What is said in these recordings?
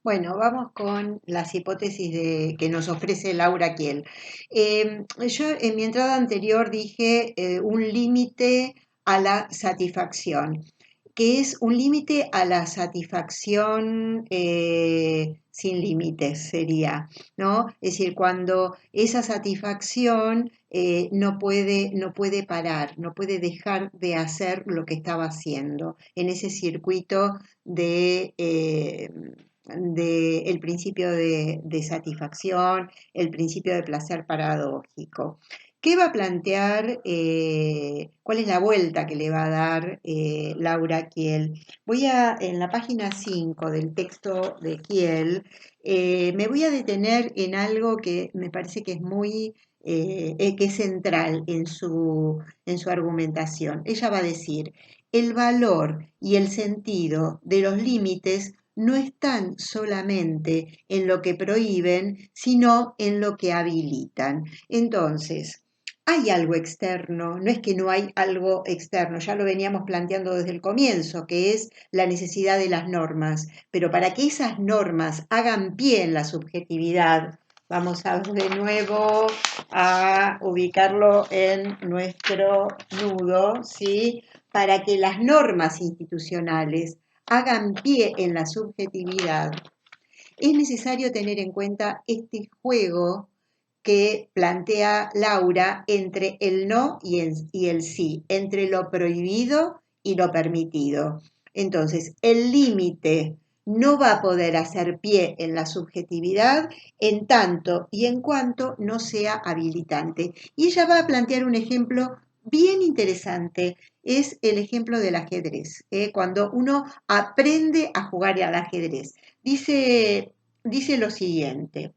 Bueno, vamos con las hipótesis que nos ofrece Laura Kiel. Yo en mi entrada anterior dije un límite a la satisfacción, que es un límite a la satisfacción sin límites, sería, ¿no? Es decir, cuando esa satisfacción no puede parar, no puede dejar de hacer lo que estaba haciendo en ese circuito de el principio de satisfacción, el principio de placer paradójico. ¿Qué va a plantear? ¿Cuál es la vuelta que le va a dar Laura Kiel? En la página 5 del texto de Kiel, me voy a detener en algo que me parece que es que es central en su argumentación. Ella va a decir, el valor y el sentido de los límites no están solamente en lo que prohíben, sino en lo que habilitan. Entonces, hay algo externo, no es que no hay algo externo, ya lo veníamos planteando desde el comienzo, que es la necesidad de las normas, pero para que esas normas hagan pie en la subjetividad, vamos a de nuevo a ubicarlo en nuestro nudo, ¿sí? Para que las normas institucionales hagan pie en la subjetividad, es necesario tener en cuenta este juego que plantea Laura entre el no y el sí, entre lo prohibido y lo permitido. Entonces, el límite no va a poder hacer pie en la subjetividad en tanto y en cuanto no sea habilitante. Y ella va a plantear un ejemplo bien interesante, es el ejemplo del ajedrez, cuando uno aprende a jugar al ajedrez. Dice lo siguiente.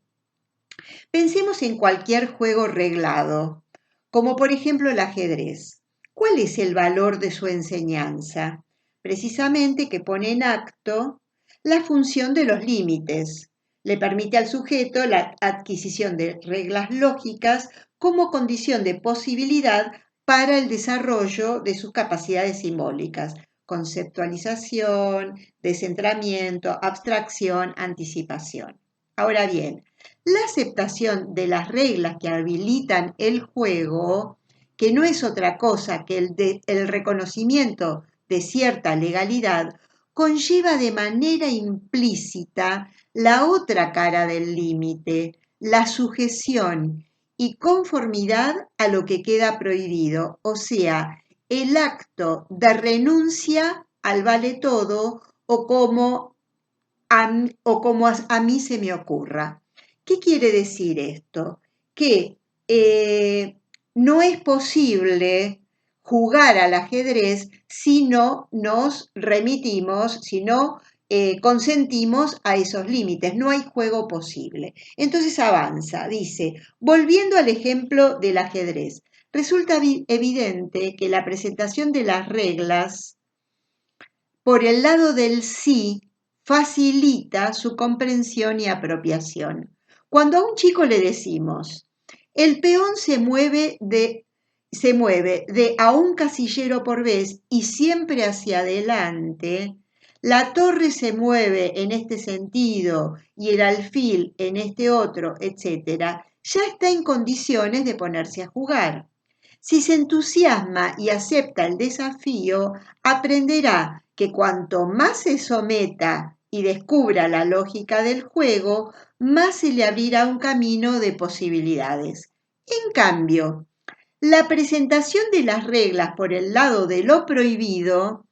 Pensemos en cualquier juego reglado, como por ejemplo el ajedrez. ¿Cuál es el valor de su enseñanza? Precisamente que pone en acto la función de los límites. Le permite al sujeto la adquisición de reglas lógicas como condición de posibilidad para el desarrollo de sus capacidades simbólicas, conceptualización, descentramiento, abstracción, anticipación. Ahora bien, la aceptación de las reglas que habilitan el juego, que no es otra cosa que el reconocimiento de cierta legalidad, conlleva de manera implícita la otra cara del límite, la sujeción y conformidad a lo que queda prohibido, o sea, el acto de renuncia al vale todo o como a mí se me ocurra. ¿Qué quiere decir esto? Que no es posible jugar al ajedrez si no nos remitimos, si no consentimos a esos límites. No hay juego posible. Entonces avanza, dice, volviendo al ejemplo del ajedrez, resulta evidente que la presentación de las reglas por el lado del sí facilita su comprensión y apropiación. Cuando a un chico le decimos, el peón se mueve de a un casillero por vez y siempre hacia adelante, la torre se mueve en este sentido y el alfil en este otro, etc., ya está en condiciones de ponerse a jugar. Si se entusiasma y acepta el desafío, aprenderá que cuanto más se someta y descubra la lógica del juego, más se le abrirá un camino de posibilidades. En cambio, la presentación de las reglas por el lado de lo prohibido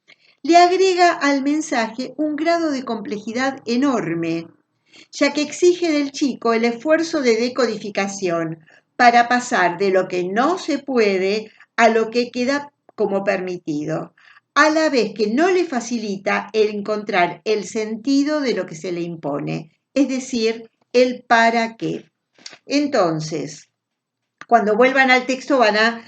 le agrega al mensaje un grado de complejidad enorme, ya que exige del chico el esfuerzo de decodificación para pasar de lo que no se puede a lo que queda como permitido, a la vez que no le facilita el encontrar el sentido de lo que se le impone, es decir, el para qué. Entonces, cuando vuelvan al texto van a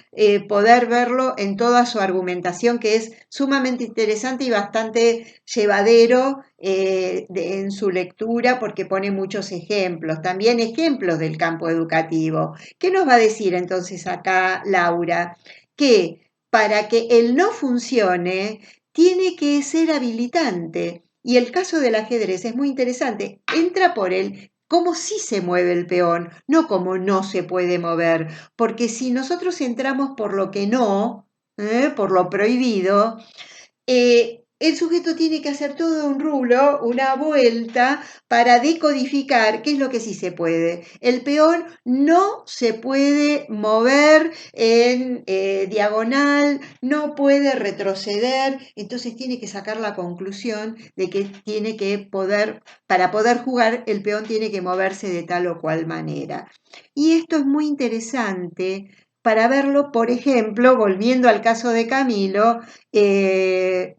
poder verlo en toda su argumentación, que es sumamente interesante y bastante llevadero en su lectura, porque pone muchos ejemplos, también ejemplos del campo educativo. ¿Qué nos va a decir entonces acá Laura? Que para que el no funcione, tiene que ser habilitante. Y el caso del ajedrez es muy interesante. Entra por el cómo sí se mueve el peón, no cómo no se puede mover. Porque si nosotros entramos por lo que no, por lo prohibido, el sujeto tiene que hacer todo un rulo, una vuelta, para decodificar qué es lo que sí se puede. El peón no se puede mover en diagonal, no puede retroceder, entonces tiene que sacar la conclusión de que tiene que poder, para poder jugar, el peón tiene que moverse de tal o cual manera. Y esto es muy interesante para verlo, por ejemplo, volviendo al caso de Camilo, de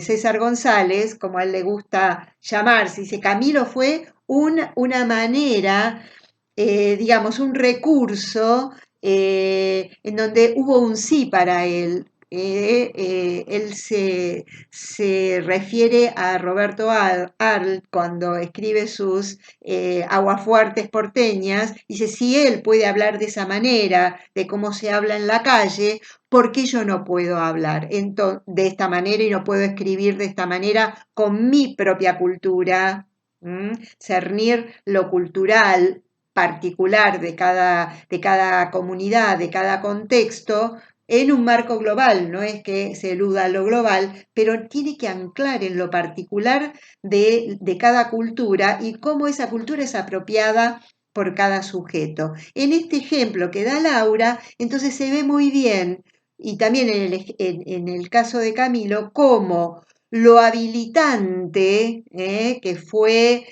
César González, como a él le gusta llamarse. Dice, Camilo fue una manera, digamos, un recurso en donde hubo un sí para él. Él se refiere a Roberto Arlt cuando escribe sus aguafuertes porteñas, dice, si él puede hablar de esa manera, de cómo se habla en la calle, ¿por qué yo no puedo hablar de esta manera y no puedo escribir de esta manera con mi propia cultura? Cernir lo cultural particular de cada comunidad, de cada contexto, en un marco global, no es que se eluda lo global, pero tiene que anclar en lo particular de cada cultura y cómo esa cultura es apropiada por cada sujeto. En este ejemplo que da Laura, entonces se ve muy bien, y también en el caso de Camilo, cómo lo habilitante, que fue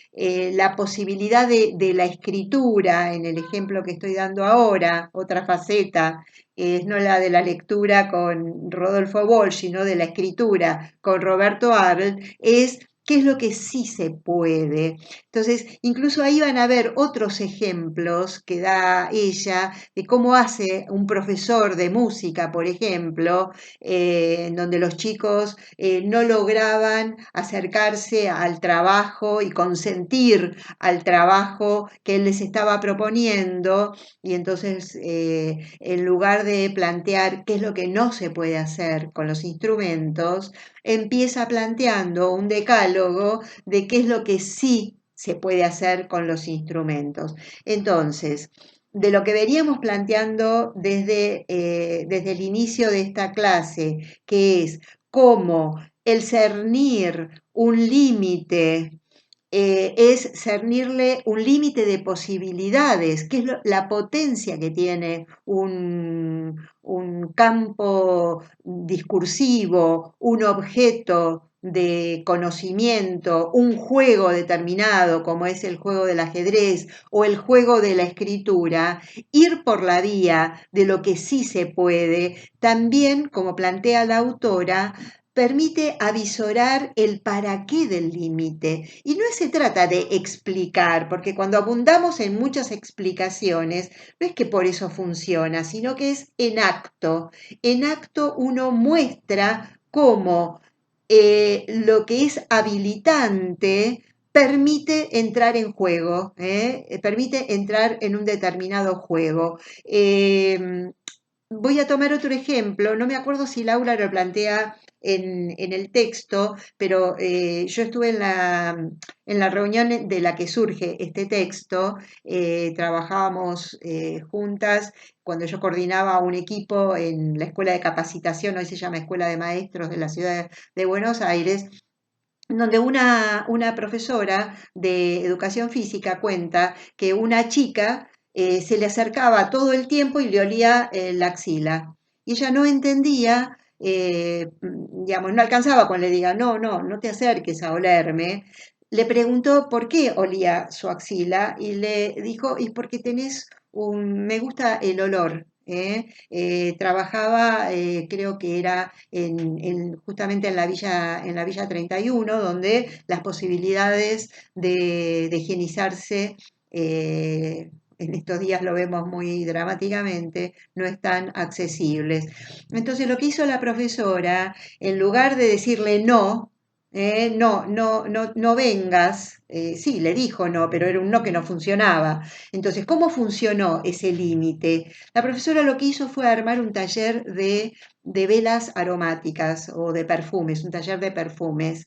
la posibilidad de la escritura, en el ejemplo que estoy dando ahora, otra faceta, es no la de la lectura con Rodolfo Walsh, sino de la escritura con Roberto Arlt, es qué es lo que sí se puede. Entonces, incluso ahí van a ver otros ejemplos que da ella de cómo hace un profesor de música, por ejemplo, en donde los chicos no lograban acercarse al trabajo y consentir al trabajo que él les estaba proponiendo, y entonces en lugar de plantear qué es lo que no se puede hacer con los instrumentos, empieza planteando un decálogo de qué es lo que sí se puede hacer con los instrumentos. Entonces, de lo que veníamos planteando desde el inicio de esta clase, que es cómo el cernir un límite es cernirle un límite de posibilidades, que es la potencia que tiene un campo discursivo, un objeto de conocimiento, un juego determinado, como es el juego del ajedrez o el juego de la escritura, ir por la vía de lo que sí se puede, también, como plantea la autora, permite avisorar el para qué del límite. Y no se trata de explicar, porque cuando abundamos en muchas explicaciones, no es que por eso funciona, sino que es en acto. En acto uno muestra cómo lo que es habilitante permite entrar en juego, permite entrar en un determinado juego. Voy a tomar otro ejemplo, no me acuerdo si Laura lo plantea en el texto, pero yo estuve en la reunión de la que surge este texto, trabajábamos juntas cuando yo coordinaba un equipo en la Escuela de Capacitación, hoy se llama Escuela de Maestros de la Ciudad de Buenos Aires, donde una profesora de educación física cuenta que una chica se le acercaba todo el tiempo y le olía la axila. Y ella no entendía, digamos, no alcanzaba cuando le diga, no, no, no te acerques a olerme. Le preguntó por qué olía su axila y le dijo, y porque tenés me gusta el olor. Trabajaba, creo que era justamente en la Villa 31, donde las posibilidades de higienizarse, en estos días lo vemos muy dramáticamente, no están accesibles. Entonces lo que hizo la profesora, en lugar de decirle no, No vengas. Sí, le dijo no, pero era un no que no funcionaba. Entonces, ¿cómo funcionó ese límite? La profesora lo que hizo fue armar un taller de velas aromáticas o de perfumes, un taller de perfumes.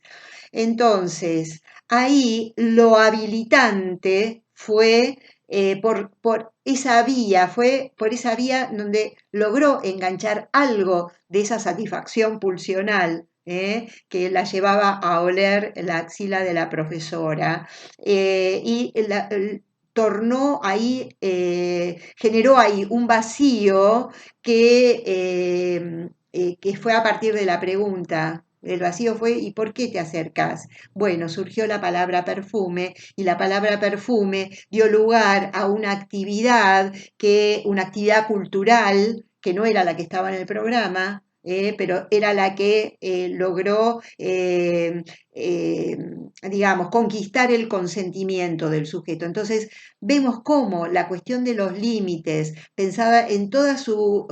Entonces, ahí lo habilitante fue por esa vía, fue por esa vía donde logró enganchar algo de esa satisfacción pulsional. Que la llevaba a oler la axila de la profesora tornó ahí, generó ahí un vacío que fue a partir de la pregunta. El vacío fue, ¿y por qué te acercas? Bueno, surgió la palabra perfume y la palabra perfume dio lugar a una actividad cultural que no era la que estaba en el programa, pero era la que logró, eh, digamos, conquistar el consentimiento del sujeto. Entonces, vemos cómo la cuestión de los límites, pensada en toda su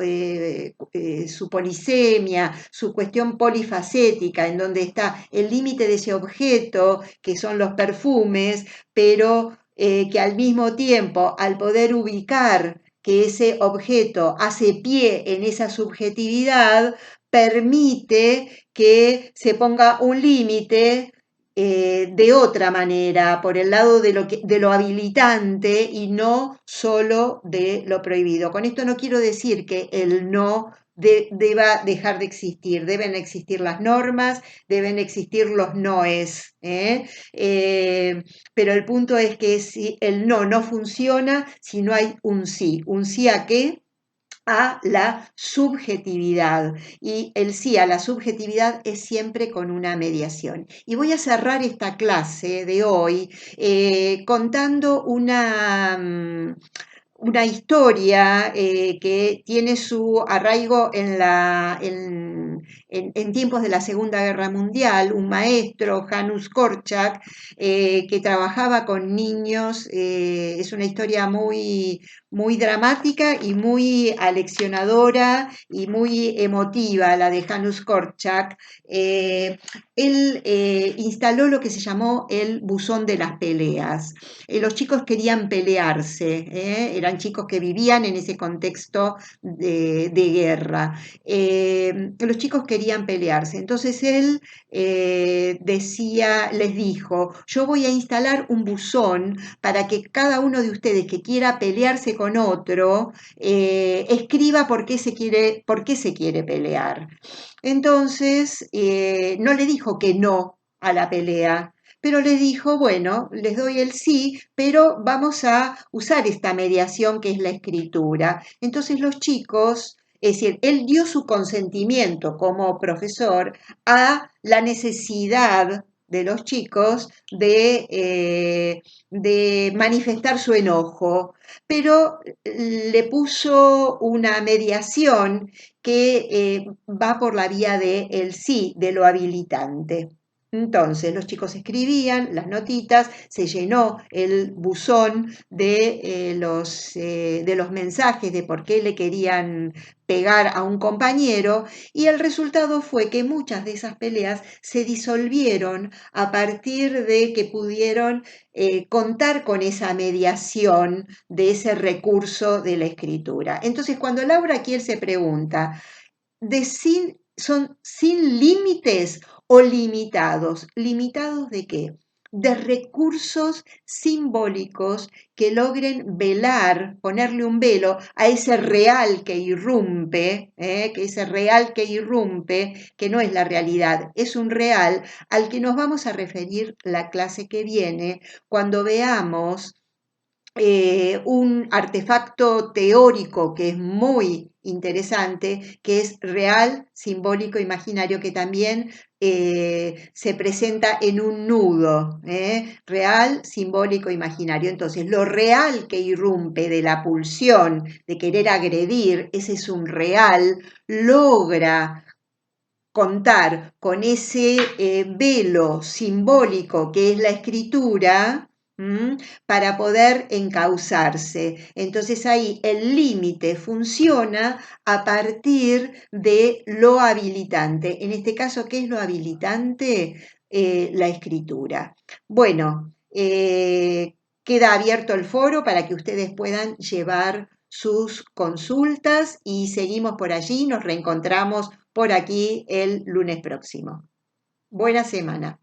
polisemia, su cuestión polifacética, en donde está el límite de ese objeto, que son los perfumes, pero que al mismo tiempo, al poder ubicar que ese objeto hace pie en esa subjetividad, permite que se ponga un límite de otra manera, por el lado de lo habilitante y no solo de lo prohibido. Con esto no quiero decir que el no deba dejar de existir, deben existir las normas, deben existir los noes, pero el punto es que si el no funciona si no hay un sí a qué, a la subjetividad. Y el sí a la subjetividad es siempre con una mediación. Y voy a cerrar esta clase de hoy contando una historia que tiene su arraigo en tiempos de la Segunda Guerra Mundial, un maestro, Janusz Korczak, que trabajaba con niños. Es una historia muy dramática y muy aleccionadora y muy emotiva, la de Janusz Korczak. Él instaló lo que se llamó el buzón de las peleas. Los chicos querían pelearse, eran chicos que vivían en ese contexto de guerra. Los chicos querían pelearse, entonces él les dijo, yo voy a instalar un buzón para que cada uno de ustedes que quiera pelearse con otro, escriba por qué se quiere pelear. Entonces, no le dijo que no a la pelea, pero les dijo, bueno, les doy el sí, pero vamos a usar esta mediación que es la escritura. Entonces los chicos, es decir, él dio su consentimiento como profesor a la necesidad de los chicos de manifestar su enojo, pero le puso una mediación que va por la vía de el sí, de lo habilitante. Entonces los chicos escribían las notitas, se llenó el buzón de los mensajes de por qué le querían pegar a un compañero y el resultado fue que muchas de esas peleas se disolvieron a partir de que pudieron contar con esa mediación de ese recurso de la escritura. Entonces cuando Laura Kiel se pregunta, ¿son sin límites o limitados? ¿Limitados de qué? De recursos simbólicos que logren velar, ponerle un velo a ese real que ese real que irrumpe, que no es la realidad, es un real al que nos vamos a referir la clase que viene cuando veamos un artefacto teórico que es muy interesante, que es real, simbólico, imaginario, que también se presenta en un nudo, real, simbólico, imaginario. Entonces, lo real que irrumpe de la pulsión de querer agredir, ese es un real, logra contar con ese velo simbólico que es la escritura, para poder encauzarse. Entonces ahí el límite funciona a partir de lo habilitante. En este caso, ¿qué es lo habilitante? la escritura. Bueno, queda abierto el foro para que ustedes puedan llevar sus consultas y seguimos por allí. Nos reencontramos por aquí el lunes próximo. Buena semana.